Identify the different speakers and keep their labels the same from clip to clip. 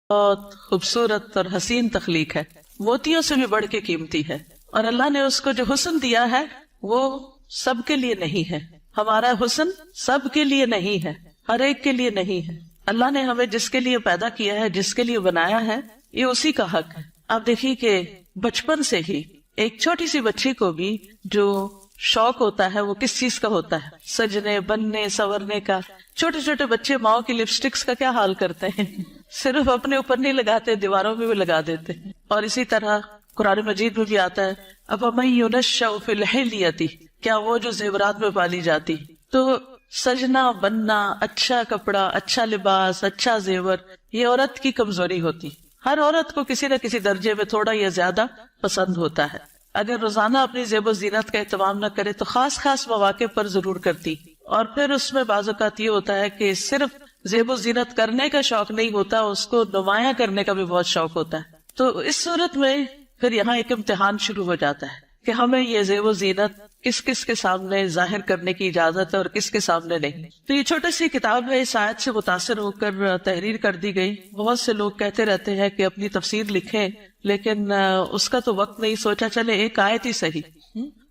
Speaker 1: بہت خوبصورت اور حسین تخلیق ہے، موتیوں سے بھی بڑھ کے قیمتی ہے، اور اللہ نے اس کو جو حسن دیا ہے وہ سب کے لیے نہیں ہے. ہمارا حسن سب کے لیے نہیں ہے، ہر ایک کے لیے نہیں ہے. اللہ نے ہمیں جس کے لیے پیدا کیا ہے، جس کے لیے بنایا ہے، یہ اسی کا حق ہے. آپ دیکھیے کہ بچپن سے ہی ایک چھوٹی سی بچی کو بھی جو شوق ہوتا ہے وہ کس چیز کا ہوتا ہے؟ سجنے، بننے، سنورنے کا. چھوٹے چھوٹے بچے ماؤں کی لپسٹکس کا کیا حال کرتے ہیں، صرف اپنے اوپر نہیں لگاتے، دیواروں میں بھی لگا دیتے ہیں. اور اسی طرح قرآن مجید میں بھی آتا ہے افمن ينشأ فی الحلیۃ، کیا وہ جو زیورات میں پالی جاتی. تو سجنا، بننا، اچھا کپڑا، اچھا لباس، اچھا زیور، یہ عورت کی کمزوری ہوتی. ہر عورت کو کسی نہ کسی درجے میں تھوڑا یا زیادہ پسند ہوتا ہے. اگر روزانہ اپنی زیب و زینت کا اہتمام نہ کرے تو خاص خاص مواقع پر ضرور کرتی. اور پھر اس میں بعض اوقات یہ ہوتا ہے کہ صرف زیب و زینت کرنے کا شوق نہیں ہوتا، اس کو نمایاں کرنے کا بھی بہت شوق ہوتا ہے. تو اس صورت میں پھر یہاں ایک امتحان شروع ہو جاتا ہے کہ ہمیں یہ زیب و زینت کس کس کے سامنے ظاہر کرنے کی اجازت ہے اور کس کے سامنے نہیں. تو یہ چھوٹی سی کتاب ہے، اس آیت سے متاثر ہو کر تحریر کر دی گئی. بہت سے لوگ کہتے رہتے ہیں کہ اپنی تفسیر لکھیں، لیکن اس کا تو وقت نہیں. سوچا چلے ایک آیت ہی صحیح،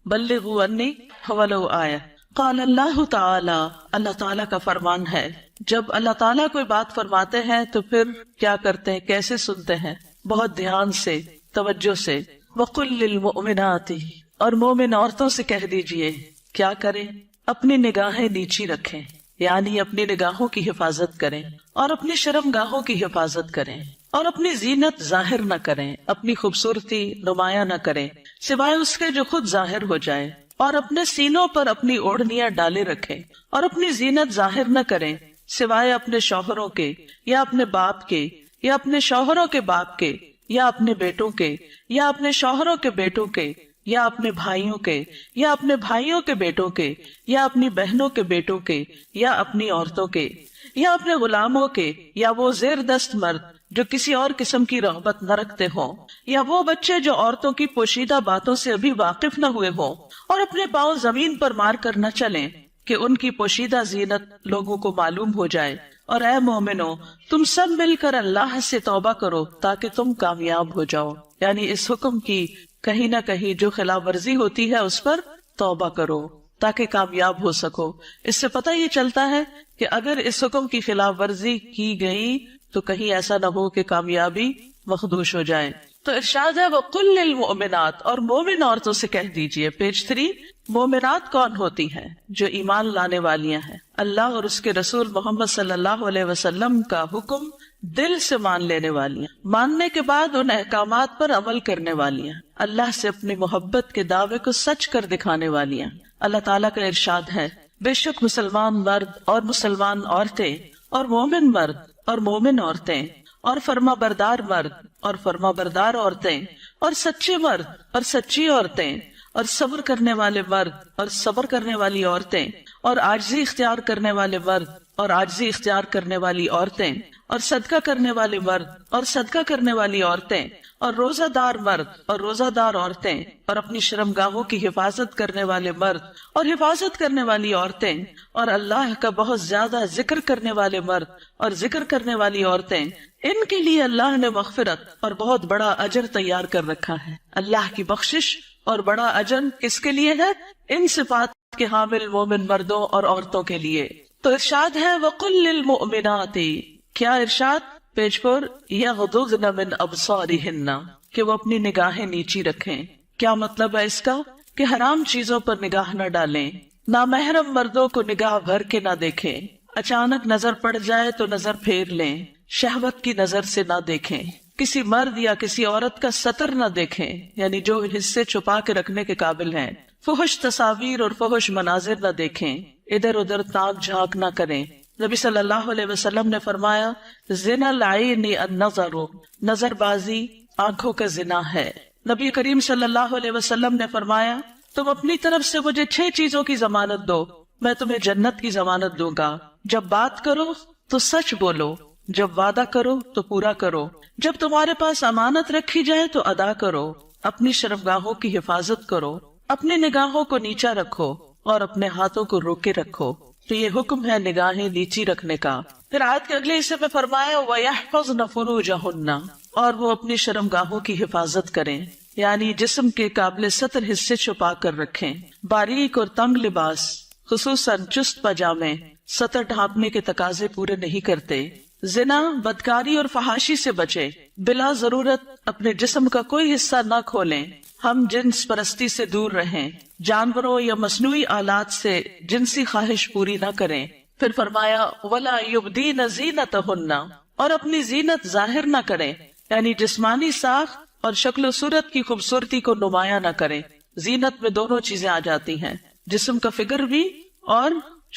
Speaker 1: بلغوا انی ولو آیہ. قال اللہ تعالی، اللہ تعالیٰ کا فرمان ہے، جب اللہ تعالیٰ کوئی بات فرماتے ہیں تو پھر کیا کرتے ہیں، کیسے سنتے ہیں؟ بہت دھیان سے، توجہ سے. وقل للمؤمنات، اور مومن عورتوں سے کہہ دیجئے کیا کریں؟ اپنی نگاہیں نیچی رکھیں، یعنی اپنی نگاہوں کی حفاظت کریں، اور اپنی شرم گاہوں کی حفاظت کریں، اور اپنی زینت ظاہر نہ کریں، اپنی خوبصورتی نمایاں نہ کریں سوائے اس کے جو خود ظاہر ہو جائے، اور اپنے سینوں پر اپنی اوڑھنیاں ڈالے رکھیں، اور اپنی زینت ظاہر نہ کریں سوائے اپنے شوہروں کے، یا اپنے باپ کے، یا اپنے شوہروں کے باپ کے، یا اپنے بیٹوں کے، یا اپنے شوہروں کے بیٹوں کے، یا اپنے بھائیوں کے، یا اپنے بھائیوں کے بیٹوں کے، یا اپنی بہنوں کے بیٹوں کے، یا اپنی عورتوں کے، یا اپنے غلاموں کے، یا وہ زیر دست مرد جو کسی اور قسم کی رغبت نہ رکھتے ہوں، یا وہ بچے جو عورتوں کی پوشیدہ باتوں سے ابھی واقف نہ ہوئے ہوں، اور اپنے پاؤں زمین پر مار کر نہ چلیں کہ ان کی پوشیدہ زینت لوگوں کو معلوم ہو جائے. اور اے مومنو، تم سب مل کر اللہ سے توبہ کرو تاکہ تم کامیاب ہو جاؤ. یعنی اس حکم کی کہیں نہ کہیں جو خلاف ورزی ہوتی ہے اس پر توبہ کرو تاکہ کامیاب ہو سکو. اس سے پتہ یہ چلتا ہے کہ اگر اس حکم کی خلاف ورزی کی گئی تو کہیں ایسا نہ ہو کہ کامیابی مخدوش ہو جائے. تو ارشاد ہے وَقُلْ لِلْمُؤْمِنَاتِ، اور مومن عورتوں سے کہہ دیجئے. پیج 3. مومنات کون ہوتی ہیں؟ جو ایمان لانے والیاں ہیں، اللہ اور اس کے رسول محمد صلی اللہ علیہ وسلم کا حکم دل سے مان لینے والیاں، ماننے کے بعد ان احکامات پر عمل کرنے والیاں، اللہ سے اپنی محبت کے دعوے کو سچ کر دکھانے والیاں. اللہ تعالیٰ کا ارشاد ہے بے شک مسلمان مرد اور مسلمان عورتیں، اور مومن مرد اور مومن عورتیں، اور فرما بردار مرد اور فرما بردار عورتیں، اور سچے مرد اور سچی عورتیں، اور صبر کرنے والے مرد اور صبر کرنے والی عورتیں، اور عاجزی اختیار کرنے والے مرد اور عاجزی اختیار کرنے والی عورتیں، اور صدقہ کرنے والے مرد اور صدقہ کرنے والی عورتیں، اور روزہ دار مرد اور روزہ دار عورتیں، اور اپنی شرمگاہوں کی حفاظت کرنے والے مرد اور حفاظت کرنے والی عورتیں، اور اللہ کا بہت زیادہ ذکر کرنے والے مرد اور ذکر کرنے والی عورتیں. ان کے لیے اللہ نے مغفرت اور بہت بڑا اجر تیار کر رکھا ہے. اللہ کی بخشش اور بڑا اجر کس کے لیے ہے؟ ان صفات کے حامل مومن مردوں اور عورتوں کے لیے. تو ارشاد ہے وَقُلْ لِلْمُؤْمِنَاتِ، کیا ارشاد؟ پیج 4. يَغْضُضْنَ مِنْ أَبْصَارِهِنَّ، کہ وہ اپنی نگاہیں نیچی رکھیں. کیا مطلب ہے اس کا؟ کہ حرام چیزوں پر نگاہ نہ ڈالیں، نامحرم مردوں کو نگاہ بھر کے نہ دیکھیں، اچانک نظر پڑ جائے تو نظر پھیر لیں، شہوت کی نظر سے نہ دیکھیں، کسی مرد یا کسی عورت کا سطر نہ دیکھیں، یعنی جو حصے چھپا کے رکھنے کے قابل ہیں، فحش تصاویر اور فحش مناظر نہ دیکھیں، ادھر ادھر تاک جھانک نہ کریں. نبی صلی اللہ علیہ وسلم نے فرمایا زنا العین النظر، نظر بازی آنکھوں کا زنا ہے. نبی کریم صلی اللہ علیہ وسلم نے فرمایا تم اپنی طرف سے مجھے 6 چیزوں کی ضمانت دو، میں تمہیں جنت کی ضمانت دوں گا. جب بات کرو تو سچ بولو، جب وعدہ کرو تو پورا کرو، جب تمہارے پاس امانت رکھی جائے تو ادا کرو، اپنی شرمگاہوں کی حفاظت کرو، اپنی نگاہوں کو نیچا رکھو اور اپنے ہاتھوں کو روکے رکھو. تو یہ حکم ہے نگاہیں نیچی رکھنے کا. پھر آیت کے اگلے حصے میں فرمایا وَيَحْفَظْنَ فُرُوجَهُنَّ، اور وہ اپنی شرمگاہوں کی حفاظت کریں، یعنی جسم کے قابل ستر حصے چھپا کر رکھیں۔ باریک اور تنگ لباس خصوصاً چست پاجامے سطر ڈھانپنے کے تقاضے پورے نہیں کرتے۔ زنا، بدکاری اور فحاشی سے بچے، بلا ضرورت اپنے جسم کا کوئی حصہ نہ کھولیں، ہم جنس پرستی سے دور رہیں، جانوروں یا مصنوعی آلات سے جنسی خواہش پوری نہ کریں۔ پھر فرمایا وَلَا يُبْدِينَ زِينَتَهُنَّ، اور اپنی زینت ظاہر نہ کریں، یعنی جسمانی ساخت اور شکل و صورت کی خوبصورتی کو نمایاں نہ کریں۔ زینت میں دونوں چیزیں آ جاتی ہیں، جسم کا فگر بھی اور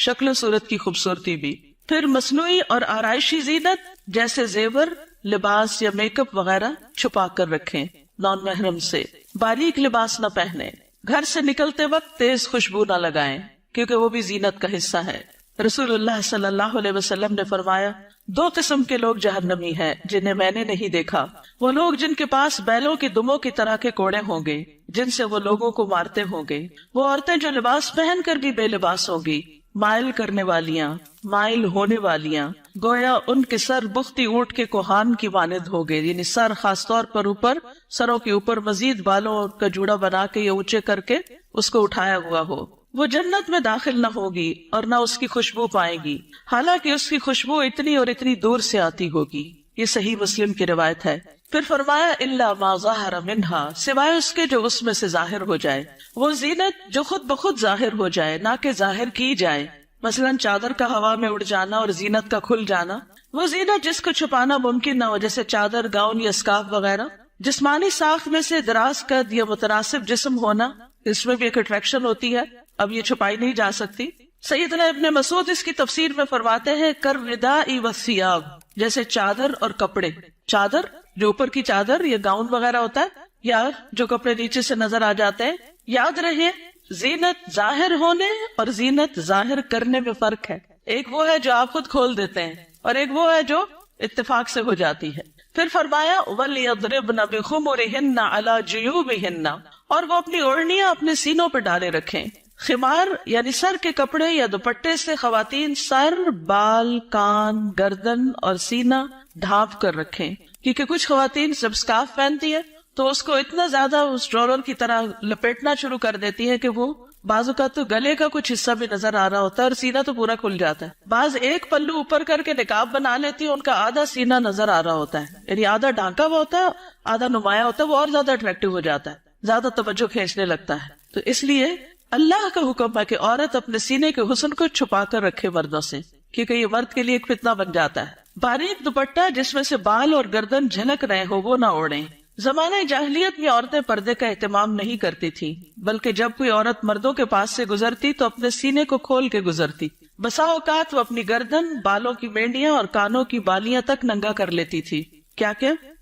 Speaker 1: شکل و صورت کی خوبصورتی بھی۔ پھر مصنوعی اور آرائشی زینت جیسے زیور، لباس یا میک اپ وغیرہ چھپا کر رکھیں، نان محرم سے۔ باریک لباس نہ پہنے، گھر سے نکلتے وقت تیز خوشبو نہ لگائیں، کیونکہ وہ بھی زینت کا حصہ ہے۔ رسول اللہ صلی اللہ علیہ وسلم نے فرمایا 2 قسم کے لوگ جہنمی ہیں جنہیں میں نے نہیں دیکھا، وہ لوگ جن کے پاس بیلوں کی دموں کی طرح کے کوڑے ہوں گے جن سے وہ لوگوں کو مارتے ہوں گے، وہ عورتیں جو لباس پہن کر بھی بے لباس ہوں گی، مائل کرنے والیاں، مائل ہونے والیاں، گویا ان کے سر بختی اونٹ کے کوہان کی مانند ہو گئے، یعنی سر خاص طور پر اوپر، سروں کے اوپر مزید بالوں کا جوڑا بنا کے یا اونچے کر کے اس کو اٹھایا ہوا ہو۔ وہ جنت میں داخل نہ ہوگی اور نہ اس کی خوشبو پائے گی، حالانکہ اس کی خوشبو اتنی اور اتنی دور سے آتی ہوگی۔ یہ صحیح مسلم کی روایت ہے۔ پھر فرمایا الا ما ظاہر منہا، سوائے اس کے جو اس میں سے ظاہر ہو جائے، وہ زینت جو خود بخود ظاہر ہو جائے، نہ کہ ظاہر کی جائے، مثلا چادر کا ہوا میں اڑ جانا اور زینت کا کھل جانا، وہ زینت جس کو چھپانا ممکن نہ ہو، جیسے چادر، گاؤن یا اسکارف وغیرہ۔ جسمانی ساخت میں سے دراز قد یا متناسب جسم ہونا، اس میں بھی ایک اٹریکشن ہوتی ہے، اب یہ چھپائی نہیں جا سکتی۔ سیدنا ابن مسعود اس کی تفسیر میں فرماتے ہیں کالرداء والثیاب، جیسے چادر اور کپڑے، چادر جو اوپر کی چادر یا گاؤن وغیرہ ہوتا ہے، یا جو کپڑے نیچے سے نظر آ جاتے ہیں۔ یاد رہے زینت ظاہر ہونے اور زینت ظاہر کرنے میں فرق ہے، ایک وہ ہے جو آپ خود کھول دیتے ہیں اور ایک وہ ہے جو اتفاق سے ہو جاتی ہے۔ پھر فرمایا وَلْيَضْرِبْنَ بِخُمُرِهِنَّ عَلَى جُيُوبِهِنَّ، اور وہ اپنی اوڑھنیاں اپنے سینوں پہ ڈالے رکھیں۔ خمار یعنی سر کے کپڑے یا دوپٹے سے خواتین سر، بال، کان، گردن اور سینہ ڈھانپ کر رکھیں، کیونکہ کچھ خواتین جب اسکارف پہنتی ہے تو اس کو اتنا زیادہ اس ڈرور کی طرح لپیٹنا شروع کر دیتی ہے کہ وہ بعض اوقات تو گلے کا کچھ حصہ بھی نظر آ رہا ہوتا ہے اور سینہ تو پورا کھل جاتا ہے۔ بعض ایک پلو اوپر کر کے نقاب بنا لیتی ہے، ان کا آدھا سینہ نظر آ رہا ہوتا ہے، یعنی آدھا ڈھانکا ہوا ہوتا ہے، آدھا نمایاں ہوتا ہے، وہ اور زیادہ اٹریکٹیو ہو جاتا ہے، زیادہ توجہ کھینچنے لگتا ہے۔ تو اس لیے اللہ کا حکم ہے کہ عورت اپنے سینے کے حسن کو چھپا کر رکھے مردوں سے، کیونکہ یہ مرد کے لیے ایک فتنہ بن جاتا ہے۔ باریک دوپٹہ جس میں سے بال اور گردن جھلک رہے ہو وہ نہ اوڑھیں۔ زمانہ جاہلیت میں عورتیں پردے کا اہتمام نہیں کرتی تھی، بلکہ جب کوئی عورت مردوں کے پاس سے گزرتی تو اپنے سینے کو کھول کے گزرتی۔ بسا اوقات وہ اپنی گردن، بالوں کی مینڈیاں اور کانوں کی بالیاں تک ننگا کر لیتی تھی۔ کیا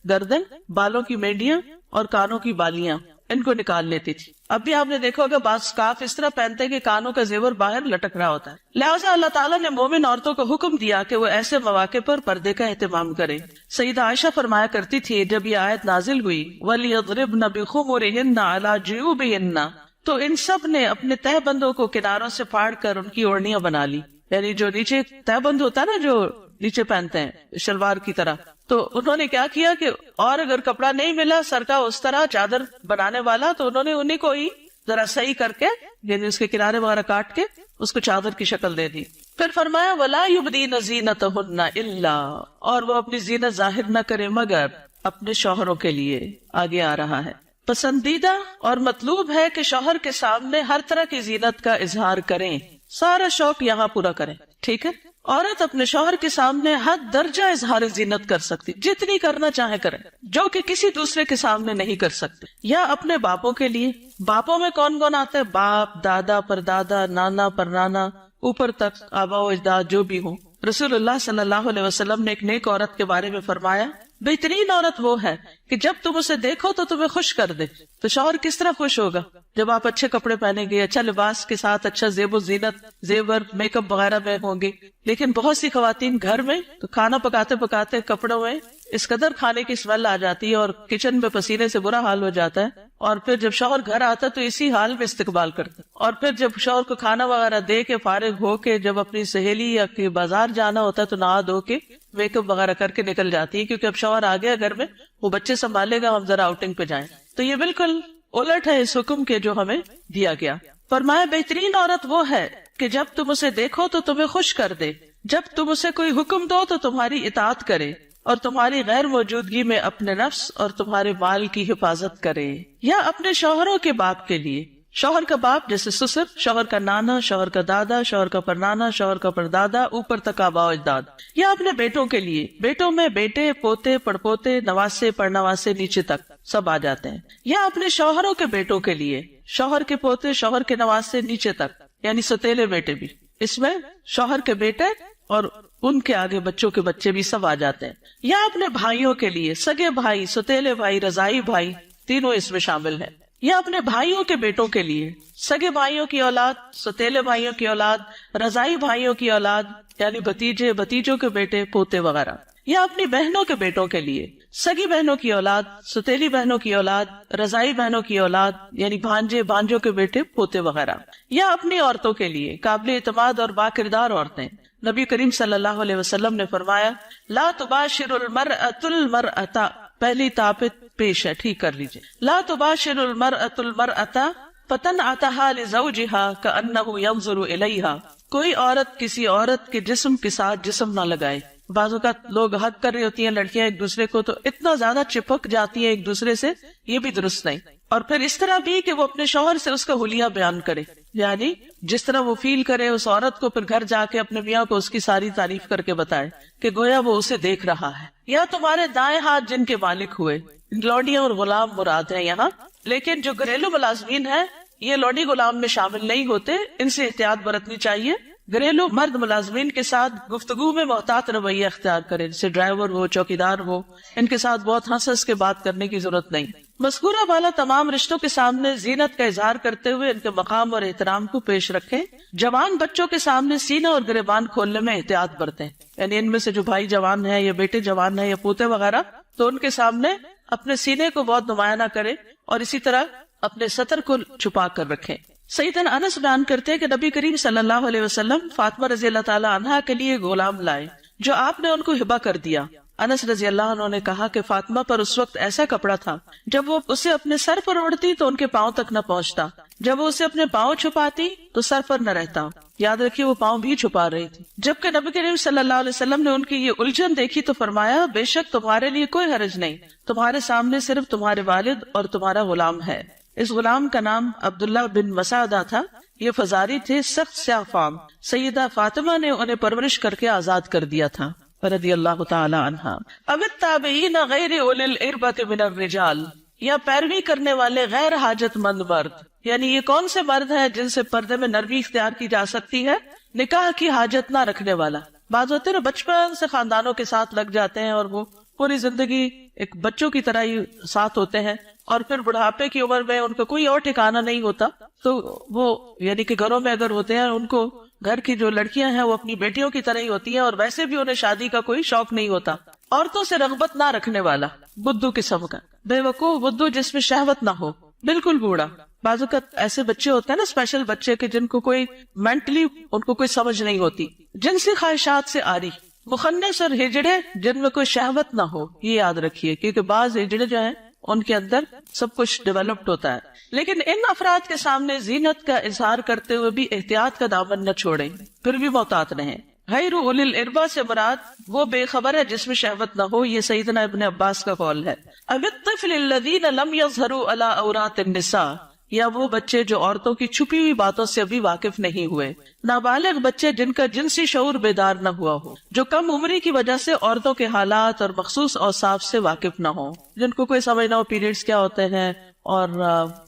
Speaker 1: گردن، بالوں کی مینڈیاں اور کانوں کی بالیاں، ان کو نکال لیتی تھی۔ اب بھی آپ نے دیکھا ہوگا بعض اسکارف اس طرح پہنتے کہ کانوں کا زیور باہر لٹک رہا ہوتا ہے۔ لہٰذا اللہ تعالیٰ نے مومن عورتوں کو حکم دیا کہ وہ ایسے مواقع پر پردے کا اہتمام کریں۔ سیدہ عائشہ فرمایا کرتی تھی جب یہ آیت نازل ہوئی وَلْيَضْرِبْنَ بِخُمُرِهِنَّ عَلَى جُيُوبِهِنَّ، تو ان سب نے اپنے تہ بندوں کو کناروں سے پھاڑ کر ان کی اوڑھنیاں بنا لی، یعنی جو نیچے تہ بند ہوتا ہے نا، جو نیچے پہنتے ہیں شلوار کی طرح، تو انہوں نے کیا کیا کہ اور اگر کپڑا نہیں ملا سر کا اس طرح چادر بنانے والا تو انہوں نے انہیں کو ہی ذرا صحیح کر کے، یعنی اس کے کنارے وغیرہ کاٹ کے اس کو چادر کی شکل دے دی۔ پھر فرمایا وَلَا يُبْدِينَ زِينَتَهُنَّ إِلَّا، اور وہ اپنی زینت ظاہر نہ کرے مگر اپنے شوہروں کے لیے۔ آگے آ رہا ہے پسندیدہ اور مطلوب ہے کہ شوہر کے سامنے ہر طرح کی زینت کا اظہار کریں، سارا شوق یہاں پورا کریں، ٹھیک ہے۔ عورت اپنے شوہر کے سامنے حد درجہ اظہار زینت کر سکتی، جتنی کرنا چاہے کرے، جو کہ کسی دوسرے کے سامنے نہیں کر سکتے۔ یا اپنے باپوں کے لیے، باپوں میں کون کون آتے ہیں؟ باپ، دادا، پردادا، نانا، پرنانا، اوپر تک آبا و اجداد جو بھی ہوں۔ رسول اللہ صلی اللہ علیہ وسلم نے ایک نیک عورت کے بارے میں فرمایا بہترین عورت وہ ہے کہ جب تم اسے دیکھو تو تمہیں خوش کر دے۔ تو شوہر کس طرح خوش ہوگا جب آپ اچھے کپڑے پہنیں گے، اچھا لباس کے ساتھ اچھا زیب و زینت، زیور، میک اپ وغیرہ میں ہوں گے۔ لیکن بہت سی خواتین گھر میں تو کھانا پکاتے پکاتے کپڑوں میں اس قدر کھانے کی اسمیل آ جاتی ہے اور کچن میں پسینے سے برا حال ہو جاتا ہے، اور پھر جب شوہر گھر آتا تو اسی حال میں استقبال کرتا، اور پھر جب شوہر کو کھانا وغیرہ دے کے فارغ ہو کے جب اپنی سہیلی یا کہ بازار جانا ہوتا ہے تو نہا دھو کے میک اپ وغیرہ کر کے نکل جاتی ہے، کیونکہ اب شوہر آ گیا گھر میں، وہ بچے سنبھالے گا، ہم ذرا آؤٹنگ پہ جائیں۔ تو یہ بالکل الٹ ہے اس حکم کے جو ہمیں دیا گیا۔ فرمایا بہترین عورت وہ ہے کہ جب تم اسے دیکھو تو تمہیں خوش کر دے، جب تم اسے کوئی حکم دو تو تمہاری اطاعت کرے، اور تمہاری غیر موجودگی میں اپنے نفس اور تمہارے مال کی حفاظت کرے۔ یا اپنے شوہروں کے باپ کے لیے، شوہر کا باپ جیسے سسر، شوہر کا نانا، شوہر کا دادا، شوہر کا پرنانا، شوہر کا پردادا، اوپر تک آباء و اجداد۔ یا اپنے بیٹوں کے لیے، بیٹوں میں بیٹے، پوتے، پڑپوتے، نواسے، پڑنواسے، نیچے تک سب آ جاتے ہیں۔ یا اپنے شوہروں کے بیٹوں کے لیے، شوہر کے پوتے، شوہر کے نواسے، نیچے تک، یعنی ستیلے بیٹے بھی، اس میں شوہر کے بیٹے اور ان کے آگے بچوں کے بچے بھی سب آ جاتے ہیں۔ یا اپنے بھائیوں کے لیے، سگے بھائی، ستیلے بھائی، رضائی بھائی، تینوں اس میں شامل ہیں۔ یا اپنے بھائیوں کے بیٹوں کے لیے، سگے بھائیوں کی اولاد، ستیلے بھائیوں کی اولاد، رضائی بھائیوں کی اولاد، یعنی بھتیجے، بھتیجوں کے بیٹے، پوتے وغیرہ۔ یا اپنی بہنوں کے بیٹوں کے لیے، سگی بہنوں کی اولاد، ستیلی بہنوں کی اولاد، رضائی بہنوں کی اولاد، یعنی بھانجے، بھانجوں کے بیٹے، پوتے وغیرہ۔ یا اپنی عورتوں کے لیے، قابل اعتماد اور باکردار عورتیں۔ نبی کریم صلی اللہ علیہ وسلم نے فرمایا لا تباشر المرأة المرأة، پہلی تاپت پیش ہے، ٹھیک کر لیجئے، لا تباشر المرأة المرأة فتنعتها لزوجها كأنه ينظر إليها، کوئی عورت کسی عورت کے جسم کے ساتھ جسم نہ لگائے۔ بعض اوقات لوگ حق کر رہی ہوتی ہیں لڑکیاں ایک دوسرے کو، تو اتنا زیادہ چپک جاتی ہیں ایک دوسرے سے، یہ بھی درست نہیں۔ اور پھر اس طرح بھی کہ وہ اپنے شوہر سے اس کا حلیہ بیان کرے، یعنی جس طرح وہ فیل کرے اس عورت کو، پھر گھر جا کے اپنے میاں کو اس کی ساری تعریف کر کے بتائے کہ گویا وہ اسے دیکھ رہا ہے۔ یا تمہارے دائیں ہاتھ جن کے مالک ہوئے، لوڈیاں اور غلام مراد ہیں یہاں، لیکن جو گھریلو ملازمین ہیں یہ لوڈی غلام میں شامل نہیں ہوتے، ان سے احتیاط برتنی چاہیے۔ گھریلو مرد ملازمین کے ساتھ گفتگو میں محتاط رویہ اختیار کریں، جیسے ڈرائیور ہو، چوکیدار ہو، ان کے ساتھ بہت ہنس کے بات کرنے کی ضرورت نہیں۔ مذکورہ والا تمام رشتوں کے سامنے زینت کا اظہار کرتے ہوئے ان کے مقام اور احترام کو پیش رکھیں۔ جوان بچوں کے سامنے سینہ اور گریبان کھولنے میں احتیاط برتیں، یعنی ان میں سے جو بھائی جوان ہے یا بیٹے جوان ہے یا پوتے وغیرہ، تو ان کے سامنے اپنے سینے کو بہت نمایاں نہ کریں، اور اسی طرح اپنے سطر کو چھپا کر رکھیں۔ سیدنا انس بیان کرتے ہیں کہ نبی کریم صلی اللہ علیہ وسلم فاطمہ رضی اللہ تعالی عنہا کے لیے غلام لائے جو آپ نے ان کو ہبہ کر دیا۔ انس رضی اللہ عنہ نے کہا کہ فاطمہ پر اس وقت ایسا کپڑا تھا جب وہ اسے اپنے سر پر اوڑھتی تو ان کے پاؤں تک نہ پہنچتا، جب وہ اسے اپنے پاؤں چھپاتی تو سر پر نہ رہتا۔ یاد رکھیے وہ پاؤں بھی چھپا رہی تھی۔ جبکہ نبی کریم صلی اللہ علیہ وسلم نے ان کی یہ الجھن دیکھی تو فرمایا بے شک تمہارے لیے کوئی حرج نہیں، تمہارے سامنے صرف تمہارے والد اور تمہارا غلام ہے۔ اس غلام کا نام عبداللہ بن مسعدہ تھا، یہ فزاری تھے، سخت سیاہ فام۔ سیدہ فاطمہ نے انہیں پرورش کر کے آزاد کر دیا تھا رضی اللہ تعالی عنہا۔ اب التابعین غیر اولی الاربۃ من الرجال، یا پیروی کرنے والے غیر حاجت مند مرد، یعنی یہ کون سے مرد ہیں جن سے پردے میں نرمی اختیار کی جا سکتی ہے؟ نکاح کی حاجت نہ رکھنے والا۔ بعض ہوتے ہیں بچپن سے خاندانوں کے ساتھ لگ جاتے ہیں اور وہ پوری زندگی ایک بچوں کی طرح ہی ساتھ ہوتے ہیں، اور پھر بڑھاپے کی عمر میں ان کا کوئی اور ٹھکانہ نہیں ہوتا، تو وہ یعنی کہ گھروں میں اگر ہوتے ہیں ان کو گھر کی جو لڑکیاں ہیں وہ اپنی بیٹیوں کی طرح ہی ہوتی ہیں، اور ویسے بھی انہیں شادی کا کوئی شوق نہیں ہوتا۔ عورتوں سے رغبت نہ رکھنے والا، بدھو قسم کا، بے وقوف بدھو جس میں شہوت نہ ہو، بالکل بوڑھا۔ بعض اوقات ایسے بچے ہوتے ہیں نا، اسپیشل بچے کے جن کو کوئی مینٹلی ان کو کوئی سمجھ نہیں ہوتی، جنسی خواہشات سے آری، مخنث اور ہجڑے جن میں کوئی شہوت نہ ہو، یہ یاد رکھیے، کیونکہ بعض ہجڑے جو ہیں ان کے اندر سب کچھ ڈیولپڈ ہوتا ہے۔ لیکن ان افراد کے سامنے زینت کا اظہار کرتے ہوئے بھی احتیاط کا دامن نہ چھوڑیں، پھر بھی محتاط رہیں۔ غیر اولی الاربہ سے مراد وہ بے خبر ہے جس میں شہوت نہ ہو، یہ سیدنا ابن عباس کا قول ہے۔ اب الطفل الذین لم یظہروا علی عورات النساء، یا وہ بچے جو عورتوں کی چھپی ہوئی باتوں سے ابھی واقف نہیں ہوئے۔ نابالغ بچے جن کا جنسی شعور بیدار نہ ہوا ہو، جو کم عمری کی وجہ سے عورتوں کے حالات اور مخصوص اوصاف سے واقف نہ ہو، جن کو کوئی سمجھ نہ ہو پیریڈز کیا ہوتے ہیں، اور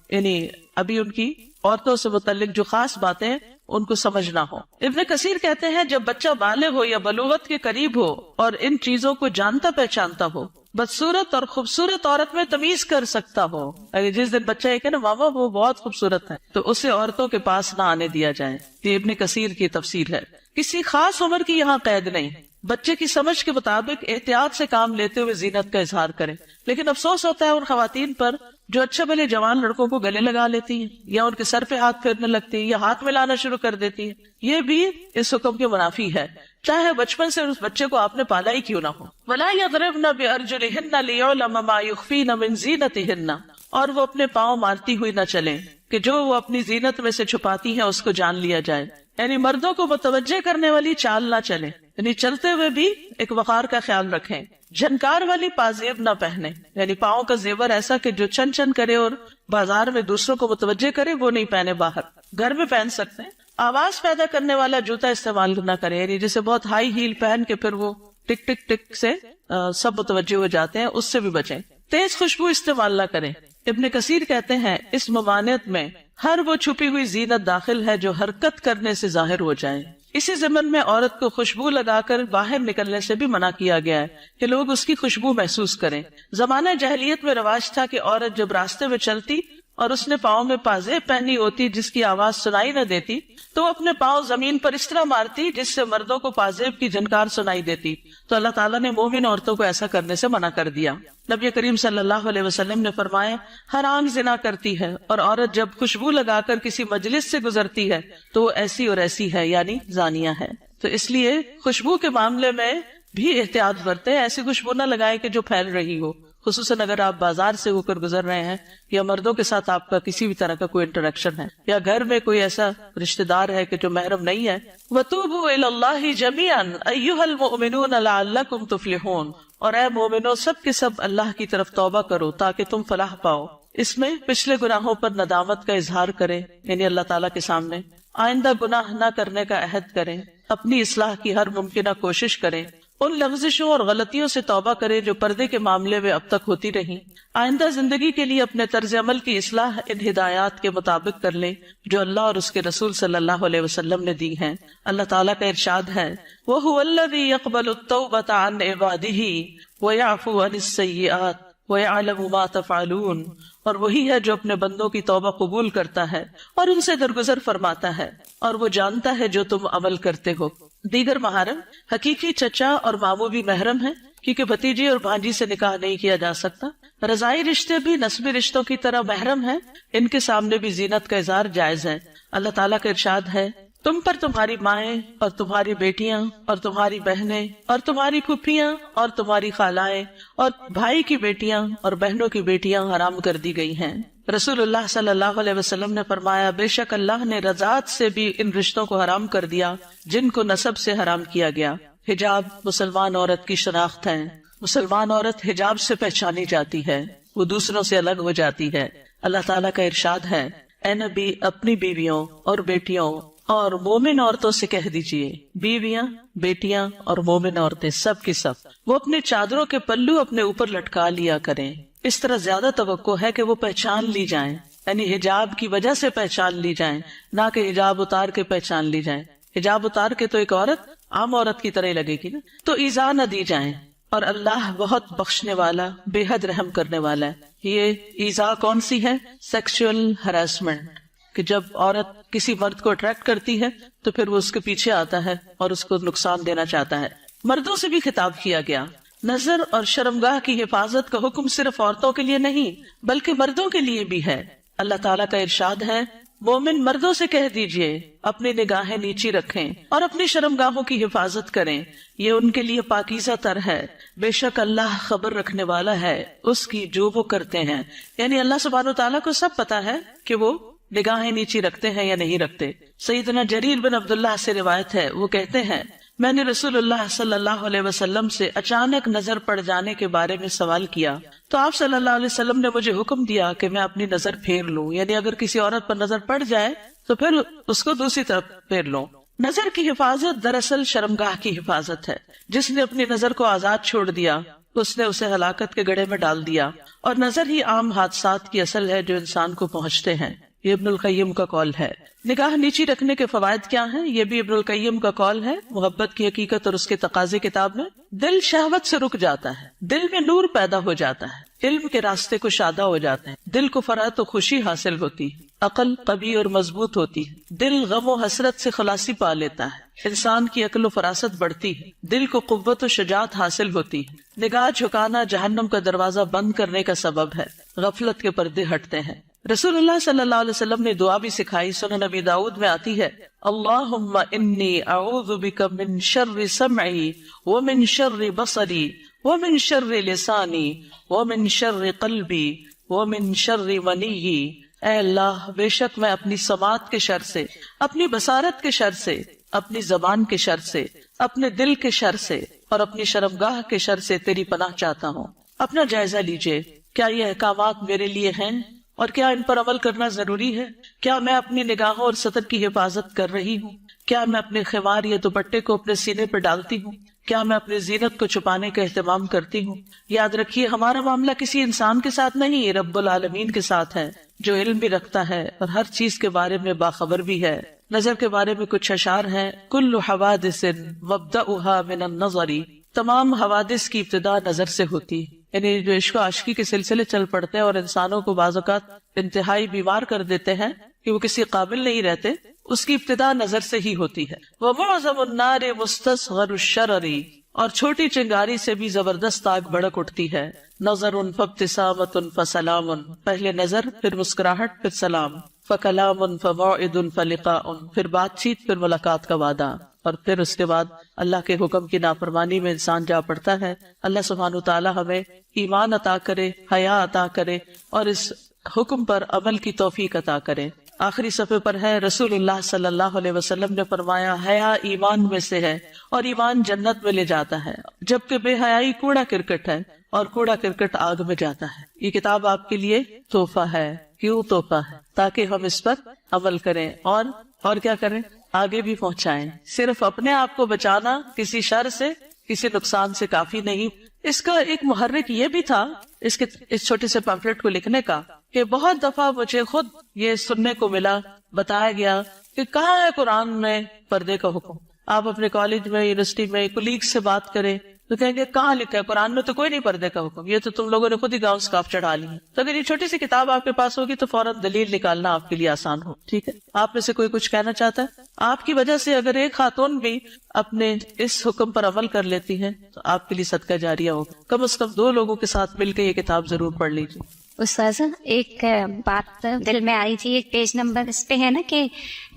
Speaker 1: یعنی ابھی ان کی عورتوں سے متعلق جو خاص باتیں ان کو سمجھ نہ ہو۔ ابن کثیر کہتے ہیں جب بچہ بالغ ہو یا بلوغت کے قریب ہو اور ان چیزوں کو جانتا پہچانتا ہو، بدصورت اور خوبصورت عورت میں تمیز کر سکتا ہو، اگر جس دن بچہ یہ کہ نا ماما وہ بہت خوبصورت ہے، تو اسے عورتوں کے پاس نہ آنے دیا جائے۔ یہ ابن کثیر کی تفسیر ہے۔ کسی خاص عمر کی یہاں قید نہیں، بچے کی سمجھ کے مطابق احتیاط سے کام لیتے ہوئے زینت کا اظہار کریں۔ لیکن افسوس ہوتا ہے ان خواتین پر جو اچھے بھلے جوان لڑکوں کو گلے لگا لیتی ہیں یا ان کے سر پہ ہاتھ پھیرنے لگتی ہیں یا ہاتھ ملانا شروع کر دیتی ہیں، یہ بھی اس حکم کے منافی ہے، چاہے بچپن سے اس بچے کو آپ نے پالا ہی کیوں نہ ہو۔ وَلَا يَضْرِبْنَ بِأَرْجُلِهِنَّ لِيُعْلَمَ مَا يُخْفِينَ مِنْ زِينَتِهِنَّ، اور وہ اپنے پاؤں مارتی ہوئی نہ چلیں کہ جو وہ اپنی زینت میں سے چھپاتی ہیں اس کو جان لیا جائے، یعنی مردوں کو متوجہ کرنے والی چال نہ چلیں، یعنی چلتے ہوئے بھی ایک وقار کا خیال رکھیں، جھنکار والی پازیب نہ پہنے، یعنی پاؤں کا زیور ایسا کہ جو چن چن کرے اور بازار میں دوسروں کو متوجہ کرے وہ نہیں پہنے، باہر گھر میں پہن سکتے ہیں۔ آواز پیدا کرنے والا جوتا استعمال نہ کرے، یعنی جسے بہت ہائی ہیل پہن کے پھر وہ ٹک ٹک ٹک سے سب متوجہ ہو جاتے ہیں، اس سے بھی بچیں۔ تیز خوشبو استعمال نہ کریں۔ ابن کثیر کہتے ہیں اس ممانعت میں ہر وہ چھپی ہوئی زینت داخل ہے جو حرکت کرنے سے ظاہر ہو جائے۔ اسی ضمن میں عورت کو خوشبو لگا کر باہر نکلنے سے بھی منع کیا گیا ہے کہ لوگ اس کی خوشبو محسوس کریں۔ زمانہ جاہلیت میں رواج تھا کہ عورت جب راستے میں چلتی اور اس نے پاؤں میں پازیب پہنی ہوتی جس کی آواز سنائی نہ دیتی تو وہ اپنے پاؤں زمین پر اس طرح مارتی جس سے مردوں کو پازیب کی جھنکار سنائی دیتی، تو اللہ تعالیٰ نے مومن عورتوں کو ایسا کرنے سے منع کر دیا۔ نبی کریم صلی اللہ علیہ وسلم نے فرمایا ہر آنکھ زنا کرتی ہے، اور عورت جب خوشبو لگا کر کسی مجلس سے گزرتی ہے تو وہ ایسی اور ایسی ہے، یعنی زانیہ ہے۔ تو اس لیے خوشبو کے معاملے میں بھی احتیاط برتیں، ایسی خوشبو نہ لگائے کہ جو پھیل رہی ہو، خصوصاً اگر آپ بازار سے ہو کر گزر رہے ہیں یا مردوں کے ساتھ آپ کا کسی بھی طرح کا کوئی انٹریکشن ہے یا گھر میں کوئی ایسا رشتہ دار ہے کہ جو محرم نہیں ہے۔ وَتُوبُوا إِلَى اللَّهِ جَمِيعًا أَيُّهَا الْمُؤْمِنُونَ لَعَلَّكُمْ تُفْلِحُونَ، اور اے مومنو سب کے سب اللہ کی طرف توبہ کرو تاکہ تم فلاح پاؤ۔ اس میں پچھلے گناہوں پر ندامت کا اظہار کریں، یعنی اللہ تعالیٰ کے سامنے آئندہ گناہ نہ کرنے کا عہد کریں، اپنی اصلاح کی ہر ممکنہ کوشش کریں، ان لغزشوں اور غلطیوں سے توبہ کریں جو پردے کے معاملے میں اب تک ہوتی رہیں، آئندہ زندگی کے لیے اپنے طرز عمل کی اصلاح ان ہدایات کے مطابق کر لیں جو اللہ اور اس کے رسول صلی اللہ علیہ وسلم نے دی ہیں۔ اللہ تعالیٰ کا ارشاد ہے وَهُوَ الَّذِي يَقْبَلُ التَّوْبَةَ عَنْ عِبَادِهِ وَيَعْفُو عَنِ السَّيِّئَاتِ وَيَعْلَمُ مَا تَفْعَلُونَ، اور وہی ہے جو اپنے بندوں کی توبہ قبول کرتا ہے اور ان سے درگزر فرماتا ہے، اور وہ جانتا ہے جو تم عمل کرتے ہو۔ دیگر محارم حقیقی چچا اور ماموں بھی محرم ہیں، کیونکہ بھتیجی اور بھانجی سے نکاح نہیں کیا جا سکتا۔ رضاعی رشتے بھی نسبی رشتوں کی طرح محرم ہیں، ان کے سامنے بھی زینت کا اظہار جائز ہے۔ اللہ تعالیٰ کا ارشاد ہے تم پر تمہاری مائیں اور تمہاری بیٹیاں اور تمہاری بہنیں اور تمہاری پھوپھیاں اور تمہاری خالائیں اور بھائی کی بیٹیاں اور بہنوں کی بیٹیاں حرام کر دی گئی ہیں۔ رسول اللہ صلی اللہ علیہ وسلم نے فرمایا بے شک اللہ نے رضاعت سے بھی ان رشتوں کو حرام کر دیا جن کو نسب سے حرام کیا گیا۔ حجاب مسلمان عورت کی شناخت ہے، مسلمان عورت حجاب سے پہچانی جاتی ہے، وہ دوسروں سے الگ ہو جاتی ہے۔ اللہ تعالیٰ کا ارشاد ہے اے نبی اپنی بیویوں اور بیٹیوں اور مومن عورتوں سے کہہ دیجئے، بیویاں بیٹیاں اور مومن عورتیں سب کی سب وہ اپنے چادروں کے پلو اپنے اوپر لٹکا لیا کریں، اس طرح زیادہ توقع ہے کہ وہ پہچان لی جائیں، یعنی حجاب کی وجہ سے پہچان لی جائیں، نہ کہ حجاب اتار کے پہچان لی جائیں۔ حجاب اتار کے تو ایک عورت عام عورت کی طرح لگے گی نا، تو ایذا نہ دی جائیں، اور اللہ بہت بخشنے والا بے حد رحم کرنے والا ہے۔ یہ ایذا کون سی ہے؟ سیکشل ہراسمنٹ، کہ جب عورت کسی مرد کو اٹریکٹ کرتی ہے تو پھر وہ اس کے پیچھے آتا ہے اور اس کو نقصان دینا چاہتا ہے۔ مردوں سے بھی خطاب کیا گیا۔ نظر اور شرمگاہ کی حفاظت کا حکم صرف عورتوں کے لیے نہیں بلکہ مردوں کے لیے بھی ہے۔ اللہ تعالیٰ کا ارشاد ہے مومن مردوں سے کہہ دیجئے اپنی نگاہیں نیچی رکھیں اور اپنی شرمگاہوں کی حفاظت کریں، یہ ان کے لیے پاکیزہ تر ہے، بے شک اللہ خبر رکھنے والا ہے اس کی جو وہ کرتے ہیں۔ یعنی اللہ سبحانہ وتعالیٰ کو سب پتا ہے کہ وہ نگاہیں نیچی رکھتے ہیں یا نہیں رکھتے۔ سیدنا جریر بن عبداللہ سے روایت ہے، وہ کہتے ہیں میں نے رسول اللہ صلی اللہ علیہ وسلم سے اچانک نظر پڑ جانے کے بارے میں سوال کیا تو آپ صلی اللہ علیہ وسلم نے مجھے حکم دیا کہ میں اپنی نظر پھیر لوں، یعنی اگر کسی عورت پر نظر پڑ جائے تو پھر اس کو دوسری طرف پھیر لوں۔ نظر کی حفاظت دراصل شرمگاہ کی حفاظت ہے۔ جس نے اپنی نظر کو آزاد چھوڑ دیا اس نے اسے ہلاکت کے گڑھے میں ڈال دیا، اور نظر ہی عام حادثات کی اصل ہے جو انسان کو پہنچتے ہیں۔ یہ ابن القیم کا قول ہے۔ نگاہ نیچی رکھنے کے فوائد کیا ہیں؟ یہ بھی ابن القیم کا قول ہے محبت کی حقیقت اور اس کے تقاضے کتاب میں. دل شہوت سے رک جاتا ہے، دل میں نور پیدا ہو جاتا ہے، علم کے راستے کو شادہ ہو جاتے ہیں، دل کو فرحت و خوشی حاصل ہوتی ہے، عقل قوی اور مضبوط ہوتی ہے، دل غم و حسرت سے خلاصی پا لیتا ہے، انسان کی عقل و فراست بڑھتی ہے، دل کو قوت و شجاعت حاصل ہوتی ہے. نگاہ جھکانا جہنم کا دروازہ بند کرنے کا سبب ہے، غفلت کے پردے ہٹتے ہیں. رسول اللہ صلی اللہ علیہ وسلم نے دعا بھی سکھائی، سنن نبی داؤد میں آتی ہے، اللہم انی اعوذ بک من شر سمعی ومن شر بصری ومن شر لسانی ومن شر قلبی ومن شر منی. اے اللہ، بے شک میں اپنی سماعت کے شر سے، اپنی بصارت کے شر سے، اپنی زبان کے شر سے، اپنے دل کے شر سے اور اپنی شرمگاہ کے شر سے تیری پناہ چاہتا ہوں. اپنا جائزہ لیجئے، کیا یہ احکامات میرے لیے ہیں اور کیا ان پر عمل کرنا ضروری ہے؟ کیا میں اپنی نگاہوں اور سطر کی حفاظت کر رہی ہوں؟ کیا میں اپنے خمار یا دوپٹے کو اپنے سینے پر ڈالتی ہوں؟ کیا میں اپنی زینت کو چھپانے کا اہتمام کرتی ہوں؟ یاد رکھیے، ہمارا معاملہ کسی انسان کے ساتھ نہیں، رب العالمین کے ساتھ ہے، جو علم بھی رکھتا ہے اور ہر چیز کے بارے میں باخبر بھی ہے. نظر کے بارے میں کچھ اشعار ہیں، کل حوادث مبدأها من النظر، تمام حوادث کی ابتدا نظر سے ہوتی ہے. یعنی جو عشق و عاشقی کے سلسلے چل پڑتے ہیں اور انسانوں کو بعض اوقات انتہائی بیمار کر دیتے ہیں کہ وہ کسی قابل نہیں رہتے، اس کی ابتدا نظر سے ہی ہوتی ہے. وَمُعْظَمُ النَّارِ مُسْتَصْغَرُ الشَّرَرِ، اور چھوٹی چنگاری سے بھی زبردست آگ بھڑک اٹھتی ہے. نظر فابتسامۃ فسلام، پہلے نظر پھر مسکراہٹ پھر سلام. فکلام فموعد فلقاء، پھر بات چیت پھر ملاقات کا وعدہ، اور پھر اس کے بعد اللہ کے حکم کی نافرمانی میں انسان جا پڑتا ہے. اللہ سبحانہ وتعالی ہمیں ایمان عطا کرے، حیا عطا کرے اور اس حکم پر عمل کی توفیق عطا کرے. آخری صفحے پر ہے، رسول اللہ صلی اللہ علیہ وسلم نے فرمایا، حیا ایمان میں سے ہے اور ایمان جنت میں لے جاتا ہے، جبکہ بے حیائی کوڑا کرکٹ ہے اور کوڑا کرکٹ آگ میں جاتا ہے. یہ کتاب آپ کے لیے تحفہ ہے. کیوں تحفہ ہے؟ تاکہ ہم اس پر عمل کریں اور کیا کریں؟ آگے بھی پہنچائیں. صرف اپنے آپ کو بچانا کسی شر سے، کسی نقصان سے کافی نہیں. اس کا ایک محرک یہ بھی تھا اس چھوٹے سے پمفلٹ کو لکھنے کا، کہ بہت دفعہ مجھے خود یہ سننے کو ملا، بتایا گیا کہ کہاں ہے قرآن میں پردے کا حکم. آپ اپنے کالج میں، یونیورسٹی میں کولیگ سے بات کریں تو کہیں گے کہاں لکھا ہے قرآن میں؟ تو کوئی نہیں پردے کا حکم، یہ تو تم لوگوں نے خود ہی گاؤں اسکارف چڑھا لی ہے. تو اگر یہ چھوٹی سی کتاب آپ کے پاس ہوگی تو فوراً دلیل نکالنا آپ کے لیے آسان ہو. ٹھیک ہے، آپ میں سے کوئی کچھ کہنا چاہتا ہے؟ آپ کی وجہ سے اگر ایک خاتون بھی اپنے اس حکم پر عمل کر لیتی ہے تو آپ کے لیے صدقہ جاریہ ہوگا. کم از کم 2 لوگوں کے ساتھ مل کے یہ کتاب ضرور پڑھ لیجیے.
Speaker 2: استاذہ، ایک بات دل میں آئی تھی، ایک پیج نمبر اس پہ ہے نا کہ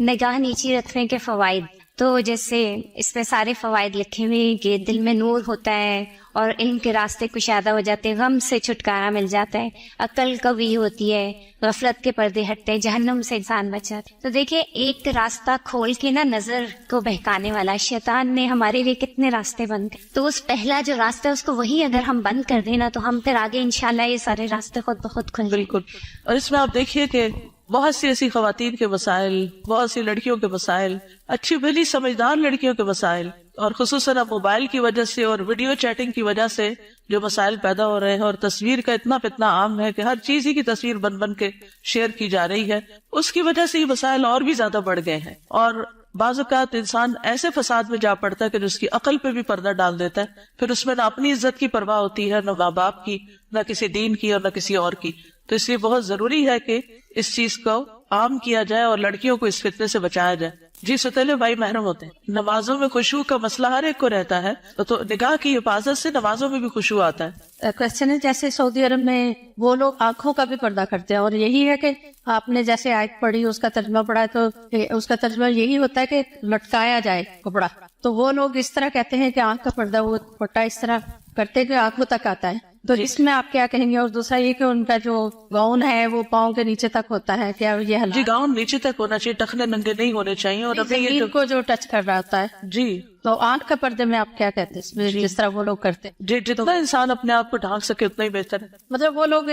Speaker 2: نگاہ نیچی رکھنے کے فوائد. تو جیسے اس میں سارے فوائد لکھے ہوئے کہ دل میں نور ہوتا ہے اور علم کے راستے کشادہ ہو جاتے ہیں، غم سے چھٹکارا مل جاتا ہے، عقل قوی ہوتی ہے، غفلت کے پردے ہٹتے ہیں، جہنم سے انسان بچ جاتا ہے. تو دیکھیں، ایک راستہ کھول کے نا نظر کو بہکانے والا شیطان نے ہمارے لیے کتنے راستے بند کر، تو اس پہلا جو راستہ ہے اس کو وہی اگر ہم بند کر دیں نا تو ہم پھر آگے انشاءاللہ یہ سارے راستے خود بخود کھل.
Speaker 1: بالکل. اور اس میں آپ دیکھیے کہ بہت سی ایسی خواتین کے مسائل، بہت سی لڑکیوں کے مسائل، اچھی بھلی سمجھدار لڑکیوں کے مسائل، اور خصوصاً اب موبائل کی وجہ سے اور ویڈیو چیٹنگ کی وجہ سے جو مسائل پیدا ہو رہے ہیں، اور تصویر کا اتنا عام ہے کہ ہر چیز ہی کی تصویر بن کے شیئر کی جا رہی ہے، اس کی وجہ سے یہ مسائل اور بھی زیادہ بڑھ گئے ہیں. اور بعض اوقات انسان ایسے فساد میں جا پڑتا ہے کہ اس کی عقل پہ بھی پردہ ڈال دیتا ہے، پھر اس میں نہ اپنی عزت کی پرواہ ہوتی ہے، نہ ماں باپ کی، نہ کسی دین کی اور نہ کسی اور کی. تو اس لیے بہت ضروری ہے کہ اس چیز کو عام کیا جائے اور لڑکیوں کو اس فتنے سے بچایا جائے. جی ستیلے بھائی محرم ہوتے ہیں. نمازوں میں خشوع کا مسئلہ ہر ایک کو رہتا ہے، تو نگاہ کی حفاظت سے نمازوں میں بھی خشوع آتا ہے.
Speaker 3: کوشچن ہے، جیسے سعودی عرب میں وہ لوگ آنکھوں کا بھی پردہ کرتے ہیں، اور یہی ہے کہ آپ نے جیسے آیت پڑھی اس کا ترجمہ پڑھا تو اس کا ترجمہ یہی ہوتا ہے کہ لٹکایا جائے کپڑا. تو وہ لوگ اس طرح کہتے ہیں کہ آنکھ کا پردہ وہ پٹا اس طرح کرتے کہ آنکھوں تک آتا ہے. تو اس میں آپ کیا کہیں گے؟ اور دوسرا یہ کہ ان کا جو گاؤن ہے وہ پاؤں کے نیچے تک ہوتا ہے، کیا یہ حلال؟
Speaker 1: جی، گاؤن نیچے تک ہونا چاہیے، ٹخنے ننگے نہیں ہونے چاہیے. اور ابھی یہ
Speaker 3: کو جو ٹچ کر رہا ہوتا ہے.
Speaker 1: جی،
Speaker 3: تو آنکھ کا پردے میں آپ کیا کہتے ہیں اس میں، جس طرح وہ لوگ کرتے ہیں؟
Speaker 1: جی، جتنا انسان اپنے آپ کو ڈھانک سکے اتنا ہی بہتر ہے.
Speaker 3: مطلب وہ لوگ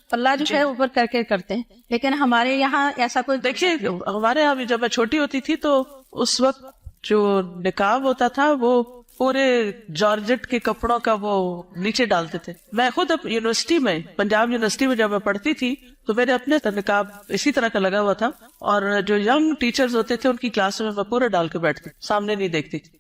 Speaker 3: پلہ جو ہے اوپر کر کے کرتے ہیں، لیکن ہمارے یہاں ایسا کوئی،
Speaker 1: دیکھیے ہمارے یہاں بھی جب میں چھوٹی ہوتی تھی تو اس وقت جو نقاب ہوتا تھا وہ پورے جارجٹ کے کپڑوں کا وہ نیچے ڈالتے تھے. میں خود یونیورسٹی میں، پنجاب یونیورسٹی میں جب میں پڑھتی تھی تو میرے اپنے نقاب اسی طرح کا لگا ہوا تھا، اور جو ینگ ٹیچرز ہوتے تھے ان کی کلاس میں پورا ڈال کے بیٹھتی، سامنے نہیں دیکھتی تھی.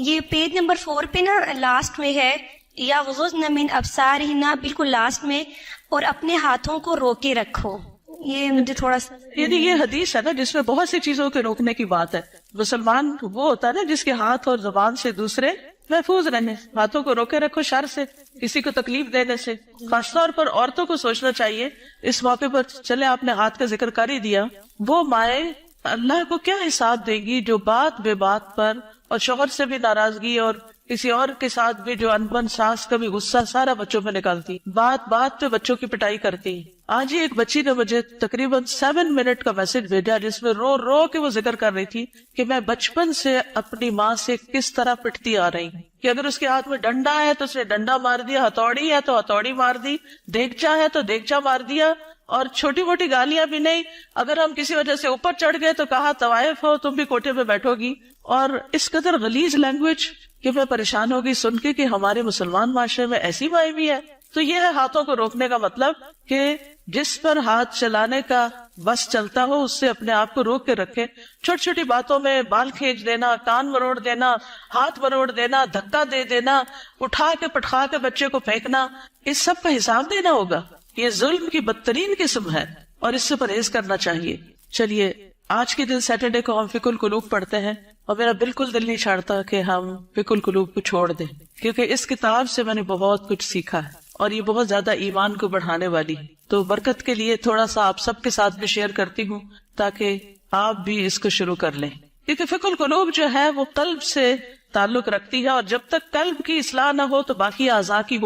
Speaker 4: یہ پیج نمبر 4 پہ نا لاسٹ میں ہے، یا غضضن من ابصارہن، بالکل لاسٹ میں، اور اپنے ہاتھوں کو روکے رکھو. یہ مجھے تھوڑا سا،
Speaker 1: یعنی یہ حدیث ہے نا جس میں بہت سی چیزوں کے روکنے کی بات ہے. مسلمان وہ ہوتا ہے نا جس کے ہاتھ اور زبان سے دوسرے محفوظ رہنے. ہاتھوں کو روکے رکھو شر سے، کسی کو تکلیف دینے سے. خاص طور پر عورتوں کو سوچنا چاہیے اس موقع پر. چلے آپ نے ہاتھ کا ذکر کر ہی دیا، وہ مائیں اللہ کو کیا حساب دیں گی جو بات بے بات پر اور شوہر سے بھی ناراضگی اور کسی اور کے ساتھ بھی جو انبن ساس کا بھی غصہ سارا بچوں پہ نکالتی، بات بات پہ بچوں کی پٹائی کرتی. آج ہی ایک بچی نے مجھے تقریباً 7 منٹ کا میسج بھیجا جس میں رو رو کے وہ ذکر کر رہی تھی کہ میں بچپن سے اپنی ماں سے کس طرح پٹتی آ رہی ہوں، کہ اگر اس کے ہاتھ میں ڈنڈا ہے تو اس نے ڈنڈا مار دیا، ہتھوڑی ہے تو ہتھوڑی مار دی، دیگچا ہے تو دیگچا مار دیا، اور چھوٹی موٹی گالیاں بھی نہیں. اگر ہم کسی وجہ سے اوپر چڑھ گئے تو کہا طوائف ہو تم بھی کوٹھے پہ بیٹھو گی. اور اس قدر غلیظ لینگویج کہ میں پریشان ہوگی سن کے کہ ہمارے مسلمان معاشرے میں ایسی مائیں بھی ہے. تو یہ ہے ہاتھوں کو روکنے کا مطلب کہ جس پر ہاتھ چلانے کا بس چلتا ہو اس سے اپنے آپ کو روک کے رکھے. چھوٹی چھوٹی باتوں میں بال کھینچ دینا، کان مروڑ دینا، ہاتھ مروڑ دینا، دھکا دے دینا، اٹھا کے پٹخا کے بچے کو پھینکنا، اس سب کا حساب دینا ہوگا. یہ ظلم کی بدترین قسم ہے اور اس سے پرہیز کرنا چاہیے. چلیے آج کے دن سیٹرڈے کو ہم فقہ القلوب پڑھتے ہیں، اور میرا بالکل دل نہیں چاہتا کہ ہم فقہ القلوب کو چھوڑ دیں، کیونکہ اس کتاب سے میں نے بہت کچھ سیکھا ہے اور یہ بہت زیادہ ایمان کو بڑھانے والی ہے. تو برکت کے لیے تھوڑا سا آپ سب کے ساتھ بھی شیئر کرتی ہوں تاکہ آپ بھی اس کو شروع کر لیں، کیونکہ فقہ القلوب جو ہے وہ قلب سے تعلق رکھتی ہے، اور جب تک قلب کی اصلاح نہ ہو تو باقی اعضاء کی